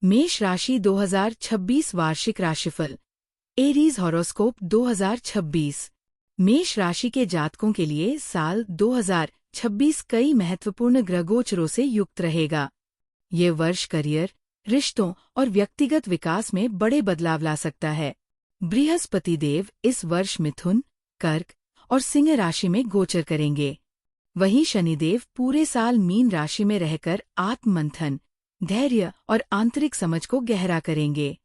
मेष राशि 2026 वार्षिक राशिफल। Aries horoscope 2026। मेष राशि के जातकों के लिए साल 2026 कई महत्वपूर्ण ग्रहगोचरों से युक्त रहेगा। ये वर्ष करियर, रिश्तों और व्यक्तिगत विकास में बड़े बदलाव ला सकता है। बृहस्पति देव इस वर्ष मिथुन, कर्क और सिंह राशि में गोचर करेंगे। वहीं शनिदेव पूरे साल मीन राशि में रहकर आत्ममंथन, धैर्य और आंतरिक समझ को गहरा करेंगे।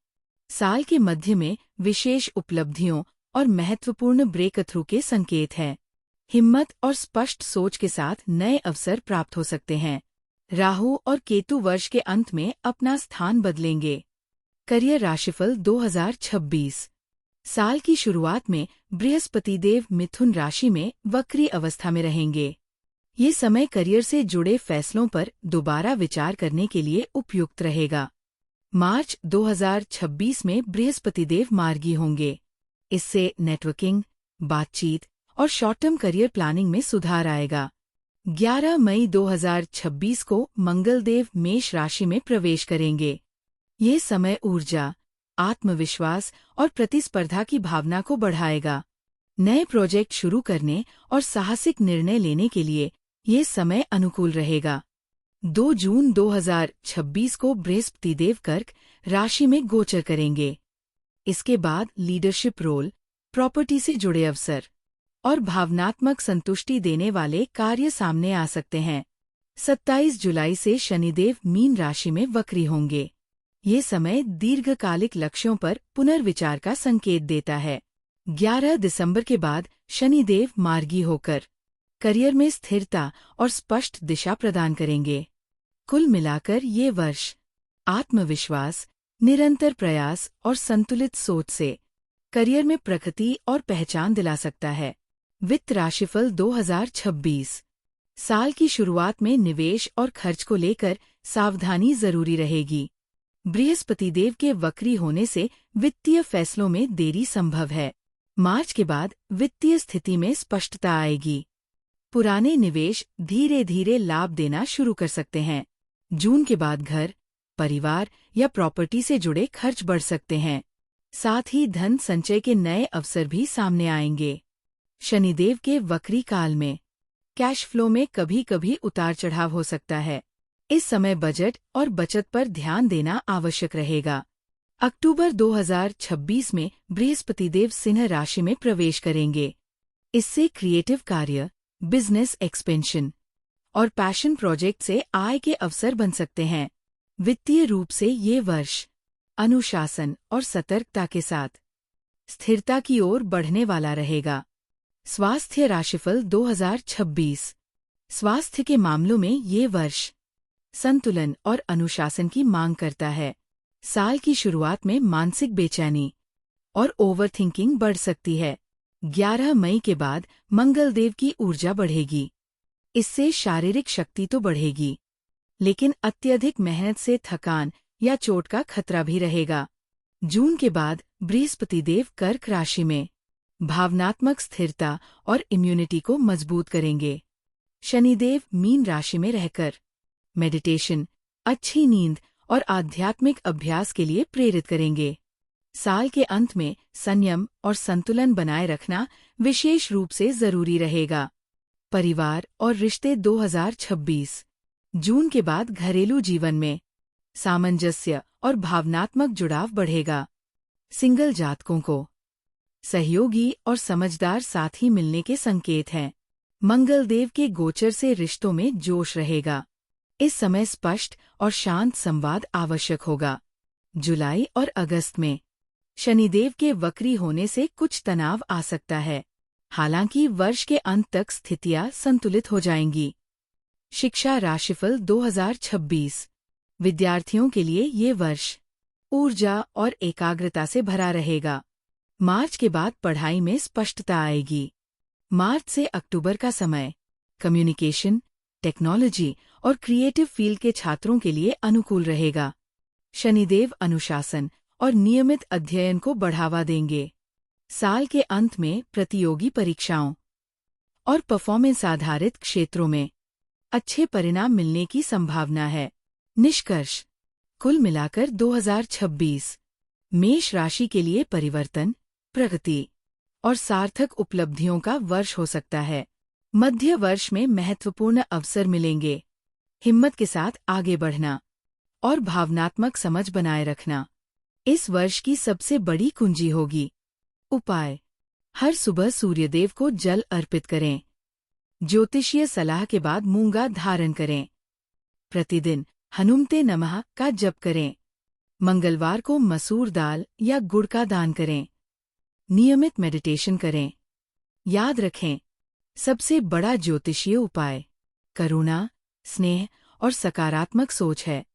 साल के मध्य में विशेष उपलब्धियों और महत्वपूर्ण ब्रेक थ्रू के संकेत हैं। हिम्मत और स्पष्ट सोच के साथ नए अवसर प्राप्त हो सकते हैं। राहु और केतु वर्ष के अंत में अपना स्थान बदलेंगे। करियर राशिफल 2026। साल की शुरुआत में बृहस्पति देव मिथुन राशि में वक्री अवस्था में रहेंगे। ये समय करियर से जुड़े फैसलों पर दोबारा विचार करने के लिए उपयुक्त रहेगा। मार्च 2026 में बृहस्पति देव मार्गी होंगे। इससे नेटवर्किंग, बातचीत और शॉर्ट टर्म करियर प्लानिंग में सुधार आएगा। 11 मई 2026 को मंगलदेव मेष राशि में प्रवेश करेंगे। ये समय ऊर्जा, आत्मविश्वास और प्रतिस्पर्धा की भावना को बढ़ाएगा। नए प्रोजेक्ट शुरू करने और साहसिक निर्णय लेने के लिए ये समय अनुकूल रहेगा। 2 जून 2026 को बृहस्पति देव कर्क राशि में गोचर करेंगे। इसके बाद लीडरशिप रोल, प्रॉपर्टी से जुड़े अवसर और भावनात्मक संतुष्टि देने वाले कार्य सामने आ सकते हैं। 27 जुलाई से शनिदेव मीन राशि में वक्री होंगे। ये समय दीर्घकालिक लक्ष्यों पर पुनर्विचार का संकेत देता है। 11 दिसंबर के बाद शनिदेव मार्गी होकर करियर में स्थिरता और स्पष्ट दिशा प्रदान करेंगे। कुल मिलाकर ये वर्ष आत्मविश्वास, निरंतर प्रयास और संतुलित सोच से करियर में प्रगति और पहचान दिला सकता है। वित्त राशिफल 2026। साल की शुरुआत में निवेश और खर्च को लेकर सावधानी जरूरी रहेगी। बृहस्पति देव के वक्री होने से वित्तीय फैसलों में देरी संभव है। मार्च के बाद वित्तीय स्थिति में स्पष्टता आएगी। पुराने निवेश धीरे धीरे लाभ देना शुरू कर सकते हैं। जून के बाद घर, परिवार या प्रॉपर्टी से जुड़े खर्च बढ़ सकते हैं। साथ ही धन संचय के नए अवसर भी सामने आएंगे। शनिदेव के वक्री काल में कैश फ्लो में कभी कभी उतार चढ़ाव हो सकता है। इस समय बजट और बचत पर ध्यान देना आवश्यक रहेगा। अक्टूबर 2026 में बृहस्पति देव सिंह राशि में प्रवेश करेंगे। इससे क्रिएटिव कार्य, बिजनेस एक्सपेंशन और पैशन प्रोजेक्ट से आय के अवसर बन सकते हैं। वित्तीय रूप से ये वर्ष अनुशासन और सतर्कता के साथ स्थिरता की ओर बढ़ने वाला रहेगा। स्वास्थ्य राशिफल 2026। स्वास्थ्य के मामलों में ये वर्ष संतुलन और अनुशासन की मांग करता है। साल की शुरुआत में मानसिक बेचैनी और ओवरथिंकिंग बढ़ सकती है। 11 मई के बाद मंगलदेव की ऊर्जा बढ़ेगी। इससे शारीरिक शक्ति तो बढ़ेगी, लेकिन अत्यधिक मेहनत से थकान या चोट का खतरा भी रहेगा। जून के बाद बृहस्पति देव कर्क राशि में भावनात्मक स्थिरता और इम्यूनिटी को मजबूत करेंगे। शनिदेव मीन राशि में रहकर मेडिटेशन, अच्छी नींद और आध्यात्मिक अभ्यास के लिए प्रेरित करेंगे। साल के अंत में संयम और संतुलन बनाए रखना विशेष रूप से जरूरी रहेगा। परिवार और रिश्ते 2026। जून के बाद घरेलू जीवन में सामंजस्य और भावनात्मक जुड़ाव बढ़ेगा। सिंगल जातकों को सहयोगी और समझदार साथी मिलने के संकेत हैं। मंगलदेव के गोचर से रिश्तों में जोश रहेगा। इस समय स्पष्ट और शांत संवाद आवश्यक होगा। जुलाई और अगस्त में शनिदेव के वक्री होने से कुछ तनाव आ सकता है। हालांकि वर्ष के अंत तक स्थितियां संतुलित हो जाएंगी। शिक्षा राशिफल 2026। विद्यार्थियों के लिए ये वर्ष ऊर्जा और एकाग्रता से भरा रहेगा। मार्च के बाद पढ़ाई में स्पष्टता आएगी। मार्च से अक्टूबर का समय कम्युनिकेशन, टेक्नोलॉजी और क्रिएटिव फील्ड के छात्रों के लिए अनुकूल रहेगा। शनिदेव अनुशासन और नियमित अध्ययन को बढ़ावा देंगे। साल के अंत में प्रतियोगी परीक्षाओं और परफॉर्मेंस आधारित क्षेत्रों में अच्छे परिणाम मिलने की संभावना है। निष्कर्ष: कुल मिलाकर 2026 मेष राशि के लिए परिवर्तन, प्रगति और सार्थक उपलब्धियों का वर्ष हो सकता है। मध्य वर्ष में महत्वपूर्ण अवसर मिलेंगे। हिम्मत के साथ आगे बढ़ना और भावनात्मक समझ बनाए रखना इस वर्ष की सबसे बड़ी कुंजी होगी। उपाय: हर सुबह सूर्यदेव को जल अर्पित करें। ज्योतिषीय सलाह के बाद मूंगा धारण करें। प्रतिदिन हनुमते नमः का जप करें। मंगलवार को मसूर दाल या गुड़ का दान करें। नियमित मेडिटेशन करें। याद रखें, सबसे बड़ा ज्योतिषीय उपाय करुणा, स्नेह और सकारात्मक सोच है।